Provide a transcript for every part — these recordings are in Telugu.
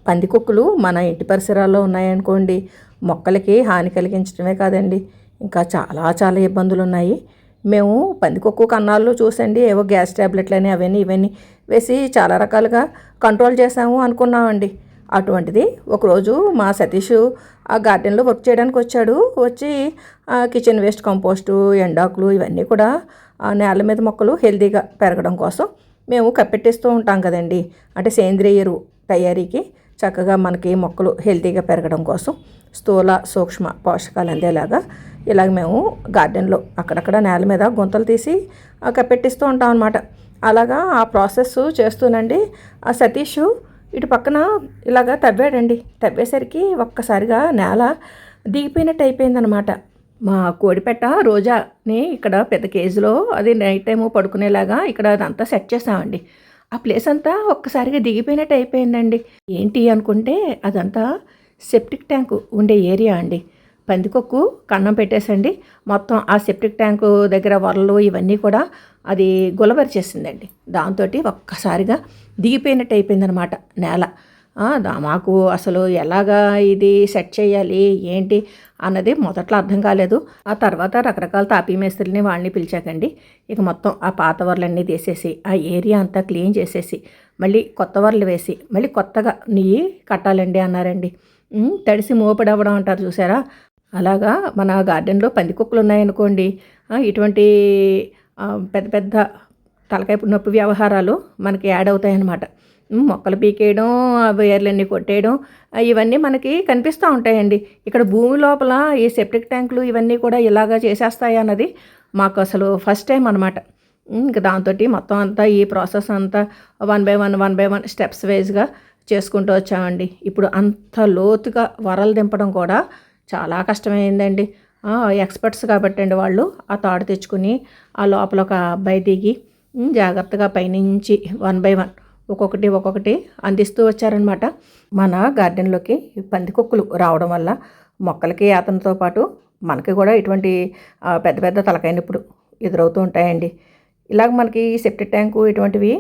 పందికొక్కులు మన ఇంటి పరిసరాల్లో ఉన్నాయనుకోండి, మొక్కలకి హాని కలిగించడమే కాదండి, ఇంకా చాలా చాలా ఇబ్బందులు ఉన్నాయి. మేము పందికొక్కు కన్నాల్లో చూసండి ఏవో గ్యాస్ ట్యాబ్లెట్లని అవన్నీ ఇవన్నీ వేసి చాలా రకాలుగా కంట్రోల్ చేసాము అనుకున్నామండి. అటువంటిది ఒకరోజు మా సతీష్ ఆ గార్డెన్లో వర్క్ చేయడానికి వచ్చాడు. వచ్చి కిచెన్ వేస్ట్ కంపోస్టు, ఎండాకులు ఇవన్నీ కూడా నేల మీద మొక్కలు హెల్తీగా పెరగడం కోసం మేము కప్పెట్టేస్తూ ఉంటాం కదండి. అంటే సేంద్రియ ఎరువు తయారీకి చక్కగా మనకి మొక్కలు హెల్తీగా పెరగడం కోసం స్థూల సూక్ష్మ పోషకాలు అందేలాగా ఇలాగ మేము గార్డెన్లో అక్కడక్కడ నేల మీద గుంతలు తీసి కప్పెట్టిస్తూ ఉంటాం అన్నమాట. అలాగా ఆ ప్రాసెస్ చేస్తూనండి ఆ సతీష్ ఇటు పక్కన ఇలాగా తవ్వాడండి. తవ్వేసరికి ఒక్కసారిగా నేల దిగిపోయినట్టు అయిపోయిందనమాట. మా కోడిపెట్ట రోజాని ఇక్కడ పెద్ద కేజీలో అది నైట్ టైము పడుకునేలాగా ఇక్కడ అదంతా సెట్ చేసామండి. ఆ ప్లేస్ అంతా ఒక్కసారిగా దిగిపోయినట్టు అయిపోయిందండి. ఏంటి అనుకుంటే అదంతా సెప్టిక్ ట్యాంకు ఉండే ఏరియా అండి. పందికొక్కు కన్నం పెట్టేసండి మొత్తం ఆ సెప్టిక్ ట్యాంకు దగ్గర వరలు ఇవన్నీ కూడా అది గులబరిచేసిందండి. దాంతో ఒక్కసారిగా దిగిపోయినట్టు అయిపోయిందనమాట నేల. మాకు అసలు ఎలాగా ఇది సెట్ చేయాలి ఏంటి అన్నది మొదట్లో అర్థం కాలేదు. ఆ తర్వాత రకరకాల తాపీ మేస్త్రిని వాళ్ళని పిలిచాకండి. ఇక మొత్తం ఆ పాత వరలన్నీ తీసేసి ఆ ఏరియా అంతా క్లీన్ చేసేసి మళ్ళీ కొత్త వరలు వేసి మళ్ళీ కొత్తగా నెయ్యి కట్టాలండి అన్నారండి. తడిసి మోపడవడం అంటారు చూసారా, అలాగా మన గార్డెన్లో పందికొక్కులు ఉన్నాయనుకోండి, ఇటువంటి పెద్ద పెద్ద తలకాయ నొప్పి వ్యవహారాలు మనకి యాడ్ అవుతాయి అన్నమాట. మొక్కలు పీకేయడం, వేర్లన్నీ కొట్టేయడం ఇవన్నీ మనకి కనిపిస్తూ ఉంటాయండి. ఇక్కడ భూమి లోపల ఈ సెప్టిక్ ట్యాంకులు ఇవన్నీ కూడా ఇలాగా చేసేస్తాయి అన్నది మాకు అసలు ఫస్ట్ టైం అనమాట. ఇంకా దాంతో మొత్తం అంతా ఈ ప్రాసెస్ అంతా వన్ బై వన్ స్టెప్స్ వైజ్గా చేసుకుంటూ వచ్చామండి. ఇప్పుడు అంత లోతుగా వరలు దింపడం కూడా చాలా కష్టమైందండి. ఎక్స్పర్ట్స్ కాబట్టి అండి వాళ్ళు ఆ తాడు తెచ్చుకుని ఆ లోపల ఒక అబ్బాయి దిగి జాగ్రత్తగా పైనుంచి వన్ బై వన్ ఒక్కొక్కటి అందిస్తూ వచ్చారనమాట. మన గార్డెన్లోకి పందికొక్కులు రావడం వల్ల మొక్కలకి అతనితో పాటు మనకి కూడా ఇటువంటి పెద్ద పెద్ద తలకాయ నొప్పులు ఎదురవుతూ ఉంటాయండి. ఇలాగ మనకి సెప్టిక్ ట్యాంకు ఇటువంటివి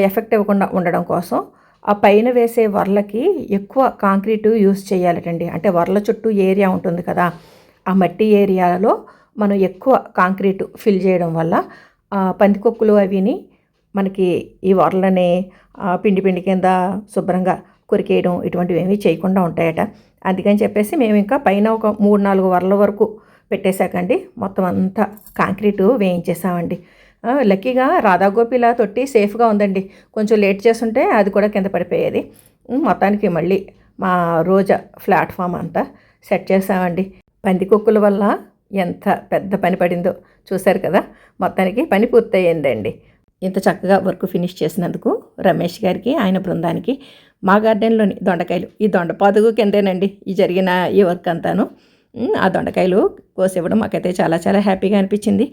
ఎఫెక్ట్ ఇవ్వకుండా ఉండడం కోసం ఆ పైన వేసే వర్లకి ఎక్కువ కాంక్రీటు యూజ్ చేయాలటండి. అంటే వర్ల చుట్టూ ఏరియా ఉంటుంది కదా, ఆ మట్టి ఏరియాలో మనం ఎక్కువ కాంక్రీటు ఫిల్ చేయడం వల్ల పందికొక్కులు అవిని మనకి ఈ వర్లని పిండి కింద శుభ్రంగా కొరికేయడం ఇటువంటివి ఏమీ చేయకుండా ఉంటాయట. అందుకని చెప్పేసి మేము ఇంకా పైన ఒక 3-4 వర్ల వరకు పెట్టేశాకండి. మొత్తం అంతా కాంక్రీటు వేయించేసామండి. లక్కీగా రాధాగోపిలా తొట్టి సేఫ్గా ఉందండి. కొంచెం లేట్ చేస్తుంటే అది కూడా కింద పడిపోయేది. మొత్తానికి మళ్ళీ మా రోజా ప్లాట్ఫామ్ అంతా సెట్ చేసామండి. పందికొక్కుల వల్ల ఎంత పెద్ద పని పడిందో చూశారు కదా. మొత్తానికి పని పూర్తయిందండి. ఇంత చక్కగా వర్క్ ఫినిష్ చేసినందుకు రమేష్ గారికి, ఆయన బృందానికి, మా గార్డెన్లోని దొండకాయలు ఈ దొండపాదుగు కిందేనండి ఈ జరిగిన ఈ వర్క్ అంతాను. ఆ దొండకాయలు కోసివ్వడం మాకైతే చాలా చాలా హ్యాపీగా అనిపించింది.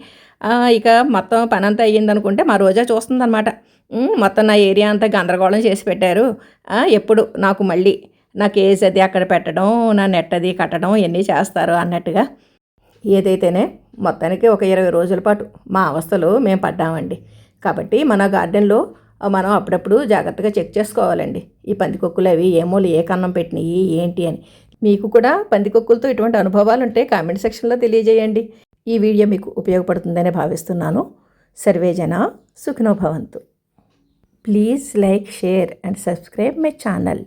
ఇక మొత్తం పని అంతా అయ్యిందనుకుంటే మా రోజా చూస్తుందన్నమాట. మొత్తం నా ఏరియా అంతా గందరగోళం చేసి పెట్టారు. ఎప్పుడు నాకు మళ్ళీ నా కేజ్ అది అక్కడ పెట్టడం, నా నెట్ అది కట్టడం ఇవన్నీ చేస్తారు అన్నట్టుగా. ఏదైతేనే మొత్తానికి ఒక 20 రోజుల పాటు మా అవస్థలు మేము పడ్డామండి. కాబట్టి మన గార్డెన్లో మనం అప్పుడప్పుడు జాగ్రత్తగా చెక్ చేసుకోవాలండి. ఈ పందికొక్కులు అవి ఏ మూల ఏ కన్నం పెట్టినవి ఏంటి అని. మీకు కూడా పందికొక్కులతో ఇటువంటి అనుభవాలు ఉంటే కామెంట్ సెక్షన్లో తెలియజేయండి. ఈ వీడియో మీకు ఉపయోగపడుతుందని భావిస్తున్నాను. సర్వే జన సుఖినో భవంతు. Please like, share and subscribe my channel.